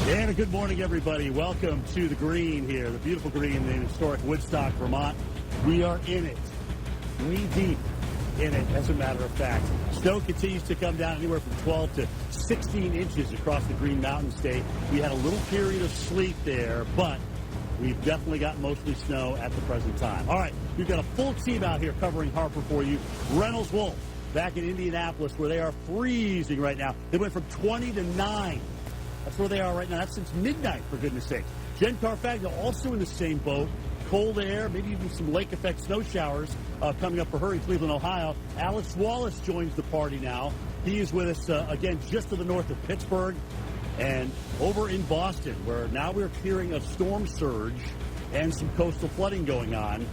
And a good morning, everybody. Welcome to the green here, the beautiful green in historic Woodstock, Vermont. We are in it, knee deep in it, as a matter of fact. Snow continues to come down anywhere from 12 to 16 inches across the Green Mountain State. We had a little period of sleet there, but we've definitely got mostly snow at the present time. All right, we've got a full team out here covering Harper for you. Reynolds Wolf back in Indianapolis, where they are freezing right now. They went from 20 to 9. That's where they are right now. That's since midnight, for goodness sake. Jen Carfagna also in the same boat. Cold air, maybe even some lake effect snow showers coming up for her in Cleveland, Ohio. Alex Wallace joins the party now. He is with us again just to the north of Pittsburgh and over in Boston, where now we're hearing of storm surge and some coastal flooding going on.